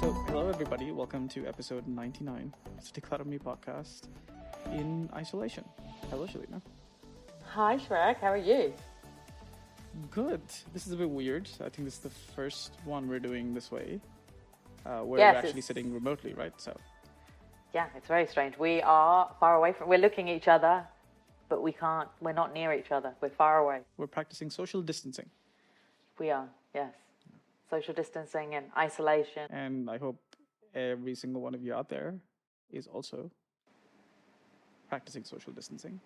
So, hello everybody. Welcome to episode 99. It's the Declutter Me podcast in isolation. Hello, Shelina. Hi, Shrek. How are you? Good. This is a bit weird. I think this is the first one we're doing this way. We're Yes, actually it's- sitting remotely, right? So, Yeah, it's very strange. We are far away from. We're looking at each other, but we can't. We're not near each other. We're far away. we're practicing social distancing. We are. Yes. Social distancing and isolation. And I hope every single one of you out there is also practicing social distancing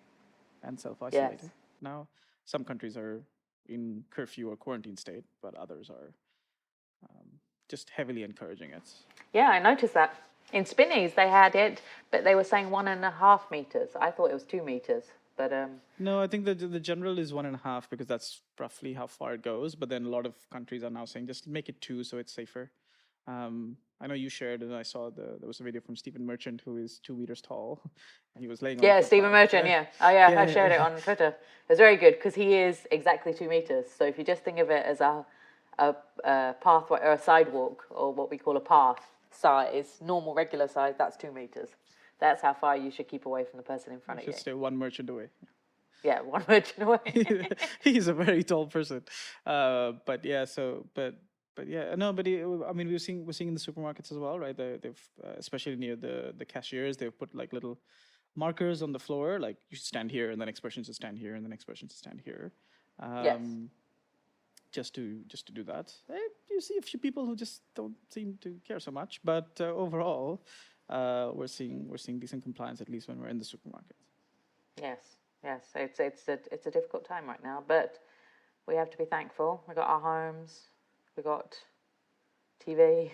and self-isolating. Yes. Now, some countries are in curfew or quarantine state, but others are just heavily encouraging it. Yeah, I noticed that. In Spinneys, they had it, but they were saying 1.5 meters. I thought it was 2 meters, but No, I think the general is 1.5 because that's roughly how far it goes. But then a lot of countries are now saying just make it 2 so it's safer. I know you shared, and I saw there was a video from Stephen Merchant, who is 2 meters tall, and he was laying on yeah, the Stephen footpath. Merchant. Yeah. Oh yeah, Yeah, I shared it on Twitter. It was very good because he is exactly 2 meters. So if you just think of it as a pathway or a sidewalk or what we call a path size, normal regular size, that's 2 meters. That's how far you should keep away from the person in front of you. Just stay 1 merchant away. Yeah, 1 merchant away. He's a very tall person, but yeah. So, but yeah, no. But I mean, we're seeing in the supermarkets as well, right? They've especially near the cashiers, they've put like little markers on the floor, like you should stand here, and the next person should stand here, and the next person should stand here. Yes. Just to do that. You see a few people who just don't seem to care so much, but overall, we're seeing decent compliance, at least when we're in the supermarket. Yes. Yes. It's a difficult time right now, but we have to be thankful. We got our homes, we got TV,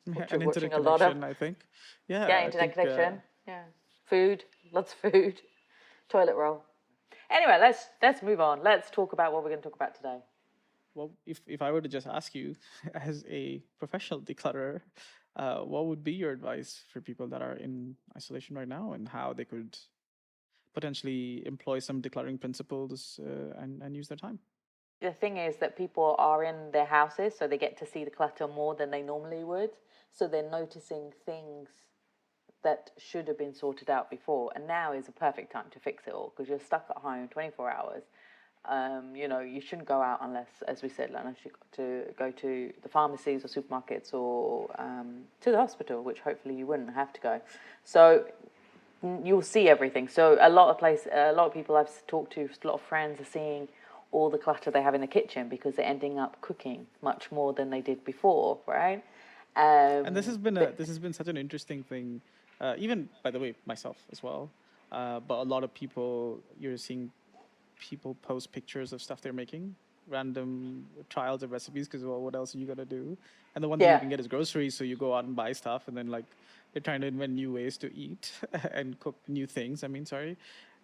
which And we're watching internet a lot of. connection, I think. Yeah, Yeah, I internet think, connection. Yeah, food, lots of food, toilet roll. Anyway, let's move on. Let's talk about what we're going to talk about today. well, if I were to just ask you, as a professional declutterer, what would be your advice for people that are in isolation right now, and how they could potentially employ some decluttering principles and use their time? The thing is that people are in their houses, so they get to see the clutter more than they normally would. So they're noticing things that should have been sorted out before, and now is a perfect time to fix it all because you're stuck at home 24 hours. You shouldn't go out unless, as we said, unless you've got to go to the pharmacies or supermarkets or to the hospital, which hopefully you wouldn't have to go. So you'll see everything. So a lot of people I've talked to, a lot of friends are seeing all the clutter they have in the kitchen because they're ending up cooking much more than they did before, right? And this has been such an interesting thing, even by the way, myself as well. But a lot of people, you're seeing people post pictures of stuff they're making, random trials of recipes, because well, what else are you gonna do? And the one thing you can get is groceries, so you go out and buy stuff, and then like they're trying to invent new ways to eat and cook new things. I mean, sorry.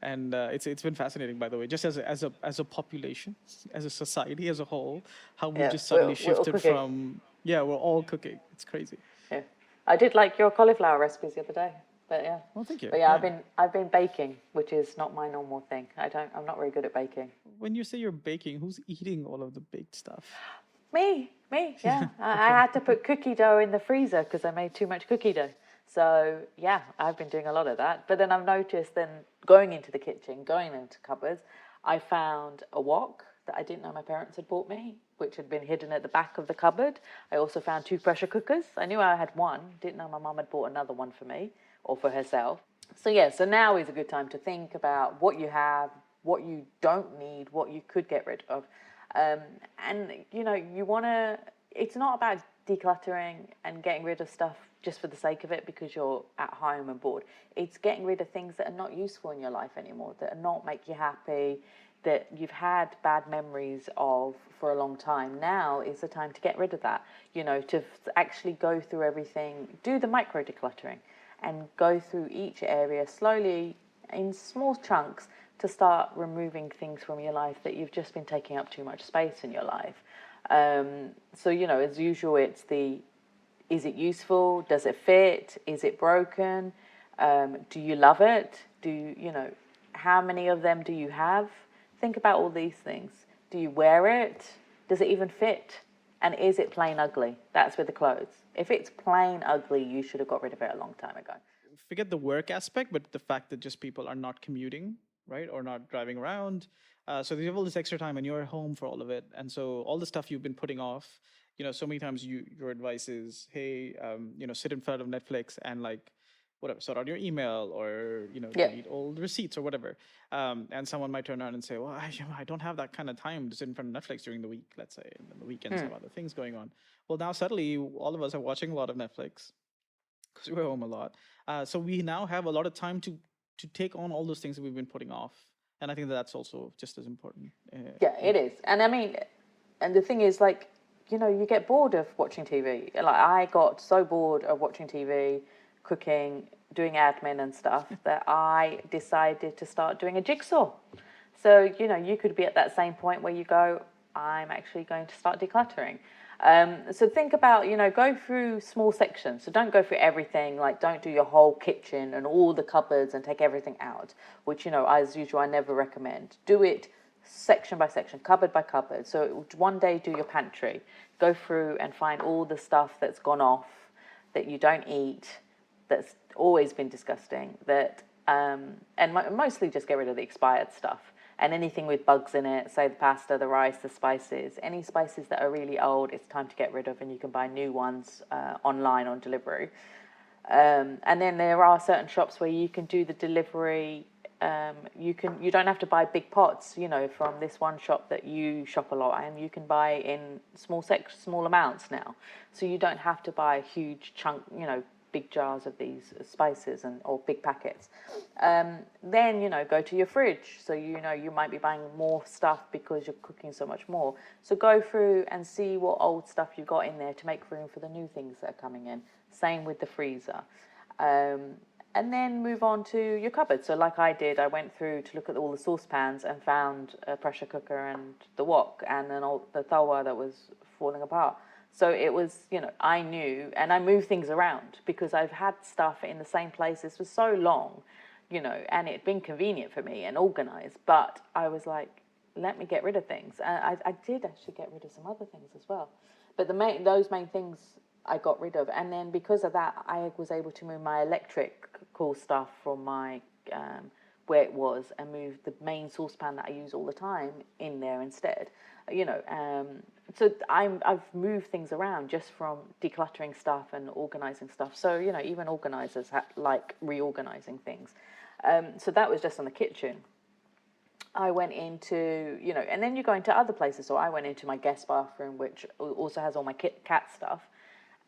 And it's been fascinating, by the way, just as a population, as a society as a whole, how we've just suddenly we're all shifted cooking. from we're all cooking. It's crazy. Yeah, I did like your cauliflower recipes the other day, but yeah. Well, thank you. But yeah, I've been baking, which is not my normal thing. I'm not very good at baking. When you say you're baking, who's eating all of the baked stuff? Me, yeah. I had to put cookie dough in the freezer because I made too much cookie dough. So yeah, I've been doing a lot of that. But then I've noticed, then going into the kitchen, going into cupboards, I found a wok that I didn't know my parents had bought me, which had been hidden at the back of the cupboard. I also found 2 pressure cookers. I knew I had one, didn't know my mum had bought another one for me or for herself. So yeah, so now is a good time to think about what you have, what you don't need, what you could get rid of. And it's not about decluttering and getting rid of stuff just for the sake of it because you're at home and bored. It's getting rid of things that are not useful in your life anymore, that are not make you happy, that you've had bad memories of for a long time. Now is the time to get rid of that, to actually go through everything, do the micro decluttering and go through each area slowly in small chunks to start removing things from your life that you've just been taking up too much space in your life. So, as usual, it's is it useful? Does it fit? Is it broken? Do you love it? How many of them do you have? Think about all these things. Do you wear it? Does it even fit? And is it plain ugly? That's with the clothes. If it's plain ugly, you should have got rid of it a long time ago. Forget the work aspect, but the fact that just people are not commuting, right, or not driving around. So they have all this extra time, and you're home for all of it. And so all the stuff you've been putting off, so many times your advice is, hey, sit in front of Netflix and like whatever, sort out your email or Yeah. delete old receipts or whatever. And someone might turn around and say, well, I don't have that kind of time to sit in front of Netflix during the week, let's say, and then the weekends have other things going on. Well, now suddenly all of us are watching a lot of Netflix because we're home a lot. So we now have a lot of time to take on all those things that we've been putting off, and I think that's also just as important. Yeah, it is. And I mean, and the thing is, like, you get bored of watching TV. Like, I got so bored of watching TV, cooking, doing admin and stuff that I decided to start doing a jigsaw. So, you could be at that same point where you go, I'm actually going to start decluttering. So think about, go through small sections. So don't go through everything, like don't do your whole kitchen and all the cupboards and take everything out, which, as usual, I never recommend. Do it section by section, cupboard by cupboard. So one day do your pantry, go through and find all the stuff that's gone off, that you don't eat, that's always been disgusting, and mostly just get rid of the expired stuff. And anything with bugs in it, say the pasta, the rice, the spices, any spices that are really old, it's time to get rid of, and you can buy new ones online on delivery. And then there are certain shops where you can do the delivery. You don't have to buy big pots, from this one shop that you shop a lot, and you can buy in small amounts now. So you don't have to buy a huge chunk, big jars of these spices or big packets. Then go to your fridge. So you might be buying more stuff because you're cooking so much more. So go through and see what old stuff you got in there to make room for the new things that are coming in. Same with the freezer. And then move on to your cupboard. So like I did, I went through to look at all the saucepans and found a pressure cooker and the wok and the tawa that was falling apart. So it was, I knew, and I moved things around because I've had stuff in the same places for so long, and it'd been convenient for me and organised. But I was like, let me get rid of things. And I did actually get rid of some other things as well. But those main things I got rid of. And then because of that, I was able to move my electrical stuff from my where it was and move the main saucepan that I use all the time in there instead. So I've moved things around just from decluttering stuff and organising stuff. So, even organisers like reorganising things. So that was just on the kitchen. I went into, and then you go into other places. So I went into my guest bathroom, which also has all my cat stuff.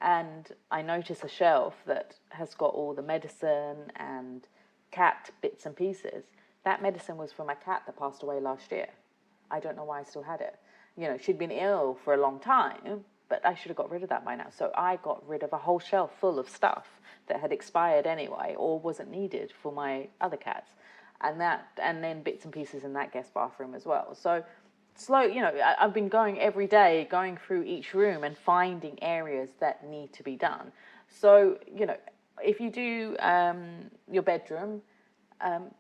And I noticed a shelf that has got all the medicine and cat bits and pieces. That medicine was for my cat that passed away last year. I don't know why I still had it. She'd been ill for a long time, but I should have got rid of that by now. So I got rid of a whole shelf full of stuff that had expired anyway or wasn't needed for my other cats. And then bits and pieces in that guest bathroom as well. So I've been going every day, going through each room and finding areas that need to be done. So, if you do your bedroom,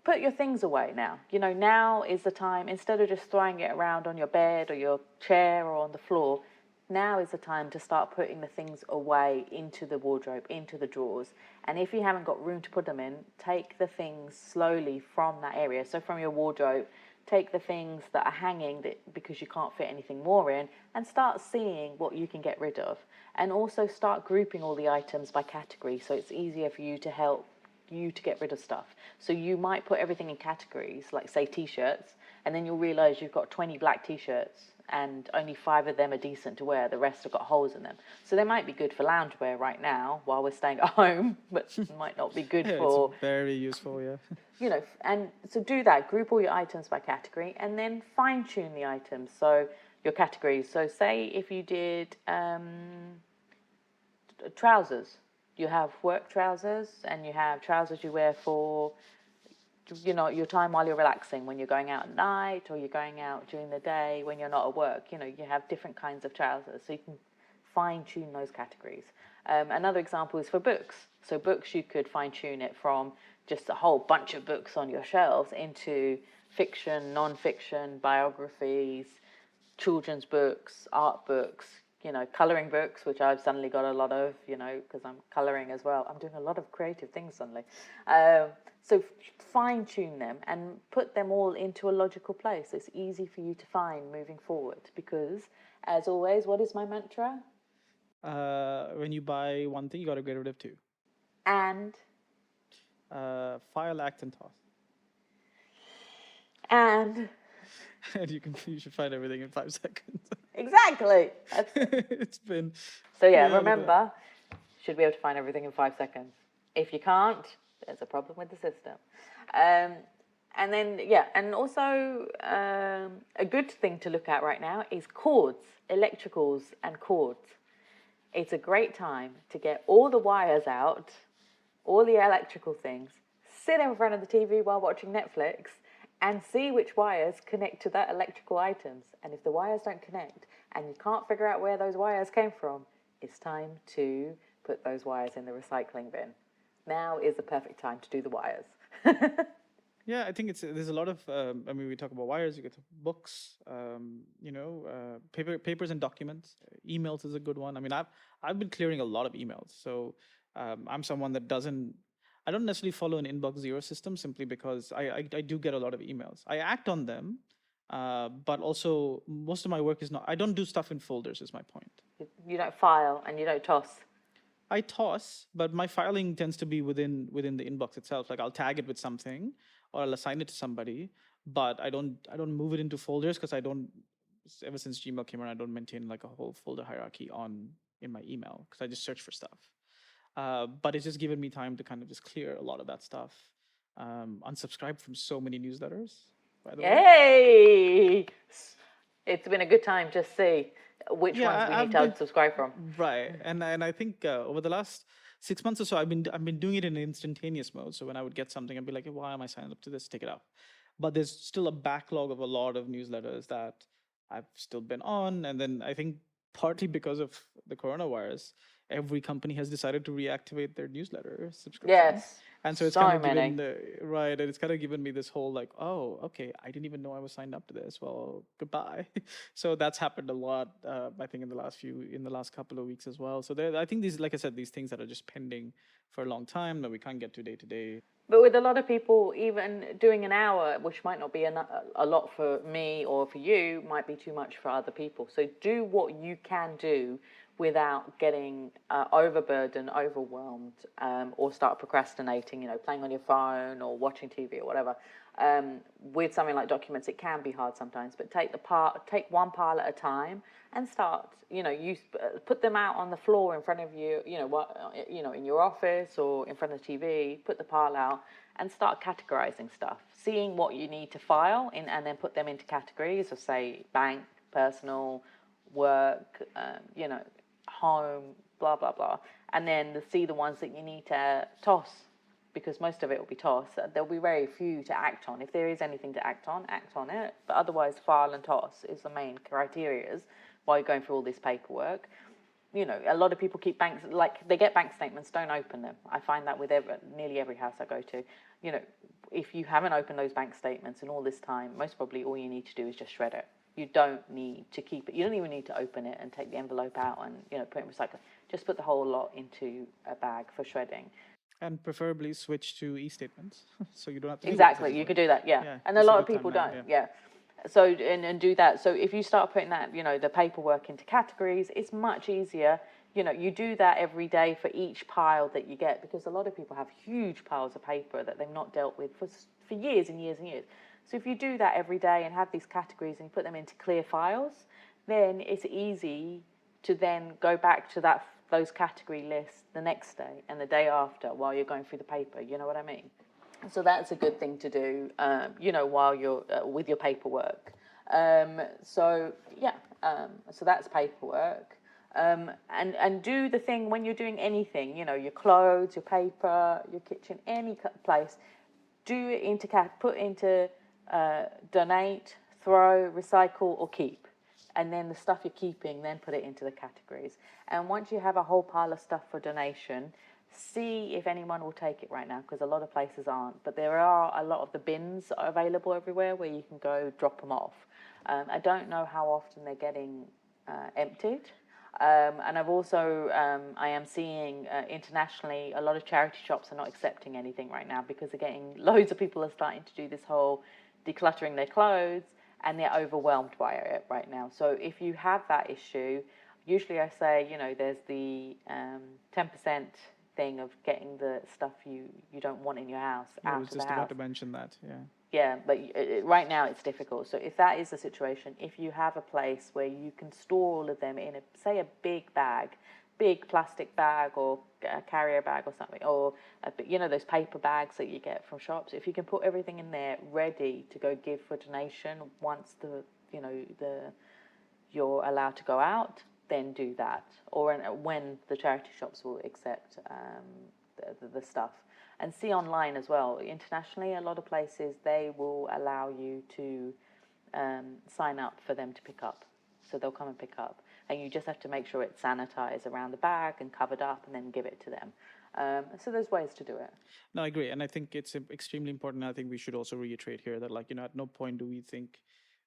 put your things away now. Now is the time, instead of just throwing it around on your bed or your chair or on the floor, now is the time to start putting the things away into the wardrobe, into the drawers. And if you haven't got room to put them in, take the things slowly from that area. So from your wardrobe, take the things that are hanging because you can't fit anything more in and start seeing what you can get rid of. And also start grouping all the items by category so it's easier for you to help you to get rid of stuff. So you might put everything in categories, like say t-shirts, and then you'll realise you've got 20 black t-shirts and only 5 of them are decent to wear. The rest have got holes in them. So they might be good for loungewear right now while we're staying at home, but might not be good for... It's very useful, yeah. And so do that. Group all your items by category and then fine-tune the items. So your categories. So say if you did trousers, you have work trousers and you have trousers you wear for your time while you're relaxing, when you're going out at night or you're going out during the day when you're not at work. You have different kinds of trousers, so you can fine-tune those categories. Another example is for books. So books, you could fine-tune it from just a whole bunch of books on your shelves into fiction, non-fiction, biographies, children's books, art books, colouring books, which I've suddenly got a lot of, because I'm colouring as well. I'm doing a lot of creative things suddenly. So fine tune them and put them all into a logical place. It's easy for you to find moving forward because, as always, what is my mantra? When you buy one thing, you got to get rid of two. And File, act, and toss. And you should find everything in 5 seconds. Exactly. It's been. So yeah, remember, should be able to find everything in 5 seconds. If you can't, there's a problem with the system. And then, and also a good thing to look at right now is cords, electricals and cords. It's a great time to get all the wires out, all the electrical things, sit in front of the TV while watching Netflix and see which wires connect to that electrical items. And if the wires don't connect and you can't figure out where those wires came from, it's time to put those wires in the recycling bin. Now is the perfect time to do the wires. Yeah, I think there's a lot of, we talk about wires, you get books, papers and documents. Emails is a good one. I mean, I've been clearing a lot of emails. So I'm someone that I don't necessarily follow an inbox zero system simply because I do get a lot of emails. I act on them, but also most of my work is not, I don't do stuff in folders is my point. You don't file and you don't toss. I toss, but my filing tends to be within the inbox itself. Like I'll tag it with something or I'll assign it to somebody, but I don't move it into folders because ever since Gmail came around, I don't maintain like a whole folder hierarchy in my email because I just search for stuff. But it's just given me time to kind of just clear a lot of that stuff. Unsubscribe from so many newsletters, by the way. Hey! It's been a good time to see which ones we need to unsubscribe from. Right. And I think over the last 6 months or so, I've been doing it in an instantaneous mode. So when I would get something, I'd be like, why am I signed up to this? Take it out. But there's still a backlog of a lot of newsletters that I've still been on. And then I think partly because of the coronavirus, every company has decided to reactivate their newsletter subscription. Yes. And so it's kind of given me this whole like, oh, okay, I didn't even know I was signed up to this. Well, goodbye. So that's happened a lot, I think, in the last couple of weeks as well. So I think these, like I said, these things that are just pending for a long time that we can't get to day to day. But with a lot of people, even doing an hour, which might not be a lot for me or for you, might be too much for other people. So do what you can do without getting overburdened, overwhelmed, or start procrastinating, playing on your phone or watching TV or whatever. With something like documents, it can be hard sometimes, but take one pile at a time and start, put them out on the floor in front of you, in your office or in front of the TV, put the pile out and start categorizing stuff, seeing what you need to file in, and then put them into categories of, say, bank, personal, work, home, blah, blah, blah. And then see the ones that you need to toss, because most of it will be tossed. There'll be very few to act on. If there is anything to act on it. But otherwise, file and toss is the main criteria while you're going through all this paperwork. A lot of people keep banks, like they get bank statements, don't open them. I find that with nearly every house I go to. If you haven't opened those bank statements in all this time, most probably all you need to do is just shred it. You don't need to keep it. You don't even need to open it and take the envelope out and put it in recycling. Just put the whole lot into a bag for shredding. And preferably switch to e-statements, so you don't have to. Exactly, you could do that, yeah. And a lot of people don't, yeah. So and do that. So if you start putting that, the paperwork into categories, it's much easier. You do that every day for each pile that you get, because a lot of people have huge piles of paper that they've not dealt with for years and years and years. So if you do that every day and have these categories and you put them into clear files, then it's easy to then go back to those category lists the next day and the day after while you're going through the paper. You know what I mean? So that's a good thing to do, while you're with your paperwork. So that's paperwork. And do the thing when you're doing anything, your clothes, your paper, your kitchen, any place, do it put into donate, throw, recycle, or keep. And then the stuff you're keeping, then put it into the categories. And once you have a whole pile of stuff for donation, see if anyone will take it right now, because a lot of places aren't. But there are a lot of the bins available everywhere where you can go drop them off. I don't know how often they're getting emptied. And I've also, I am seeing internationally, a lot of charity shops are not accepting anything right now because they're getting, loads of people are starting to do this whole decluttering their clothes, and they're overwhelmed by it right now. So if you have that issue, usually I say, you know, there's the 10% thing of getting the stuff you don't want in your house I out was of the just house. about to mention that. Yeah. Yeah, but right now it's difficult. So if that is the situation, if you have a place where you can store all of them in, say, a big bag, big plastic bag or a carrier bag or something, or you know, those paper bags that you get from shops, if you can put everything in there ready to go give for donation once you're allowed to go out, then do that. Or when the charity shops will accept the stuff. And see online as well. Internationally, a lot of places, they will allow you to sign up for them to pick up. So they'll come and pick up. And you just have to make sure it's sanitized around the bag and covered up and then give it to them. So there's ways to do it. No, I agree. And I think it's extremely important. I think we should also reiterate here that, like, you know, at no point do we think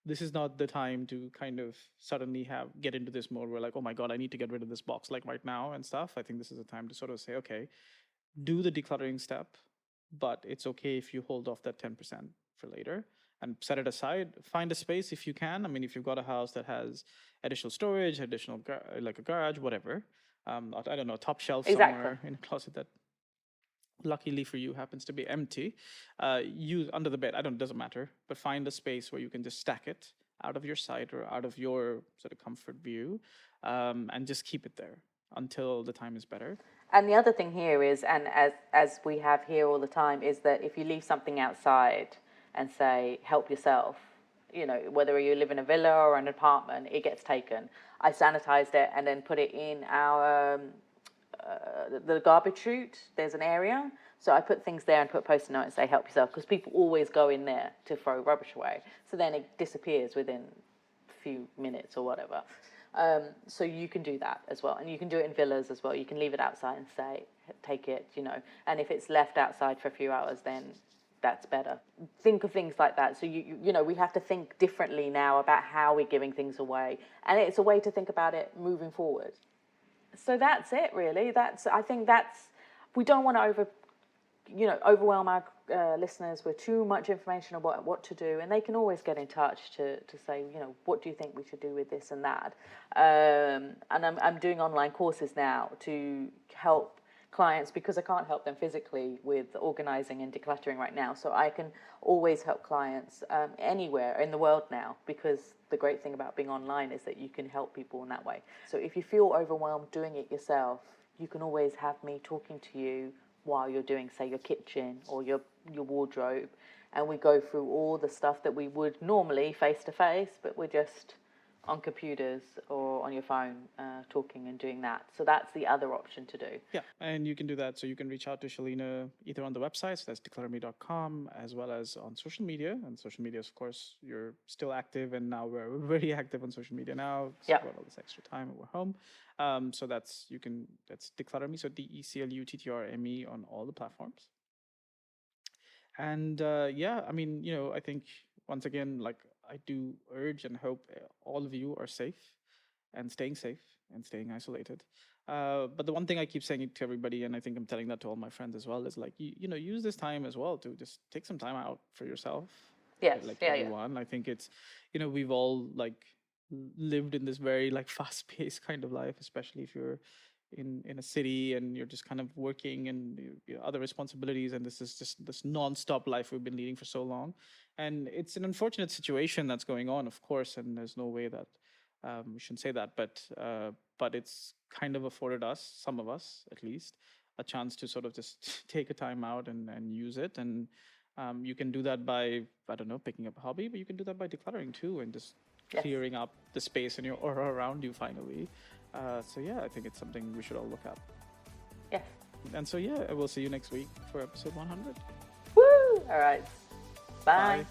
this is not the time to kind of suddenly get into this mode where, like, oh my God, I need to get rid of this box, like right now and stuff. I think this is a time to sort of say, okay, do the decluttering step, but it's okay if you hold off that 10% for later and set it aside. Find a space if you can. I mean, if you've got a house that has additional storage, additional like a garage, whatever, I don't know, top shelf somewhere in a closet that luckily for you happens to be empty, use under the bed. Doesn't matter, but find a space where you can just stack it out of your sight or out of your sort of comfort view, and just keep it there until the time is better. And the other thing here is, and as we have here all the time, is that if you leave something outside and say, help yourself, you know, whether you live in a villa or an apartment, it gets taken. I sanitized it and then put it in our, the garbage chute. There's an area. So I put things there and put Postit Notes and say, help yourself, because people always go in there to throw rubbish away. So then it disappears within a few minutes or whatever. So you can do that as well, and you can do it in villas as well. You can leave it outside and say, take it, you know, and if it's left outside for a few hours, then that's better. Think of things like that. So you know, we have to think differently now about how we're giving things away, and it's a way to think about it moving forward. So that's it, really. I think we don't want to overwhelm our listeners with too much information about what to do, and they can always get in touch to say, you know, what do you think we should do with this and that. And I'm doing online courses now to help clients, because I can't help them physically with organising and decluttering right now. So I can always help clients anywhere in the world now, because the great thing about being online is that you can help people in that way. So if you feel overwhelmed doing it yourself, you can always have me talking to you while you're doing, say, your kitchen or your wardrobe, and we go through all the stuff that we would normally face to face, but we're just on computers or on your phone talking and doing that. So that's the other option to do. Yeah, and you can do that. So you can reach out to Shelina either on the website, so that's declutterme.com, as well as on social media. And social media, of course, you're still active, and now we're very active on social media now. So we've got all this extra time and we're home. So that's Declutter Me, so DECLUTTRME on all the platforms. And yeah, I mean, you know, I think once again, like, I do urge and hope all of you are safe and staying isolated. But the one thing I keep saying to everybody, and I think I'm telling that to all my friends as well, is like, you know, use this time as well to just take some time out for yourself. Yes, like everyone. I think it's, you know, we've all like lived in this very like fast-paced kind of life, especially if you're in a city and you're just kind of working and other responsibilities, and this is just this non-stop life we've been leading for so long. And it's an unfortunate situation that's going on, of course, and there's no way that we shouldn't say that, but it's kind of afforded us, some of us at least, a chance to sort of just take a time out and use it. And you can do that by, I don't know, picking up a hobby, but you can do that by decluttering too, and just clearing up the space in your aura around you finally. So yeah, I think it's something we should all look at. Yes. And so yeah, we'll see you next week for episode 100. Woo! All right. Bye. Bye.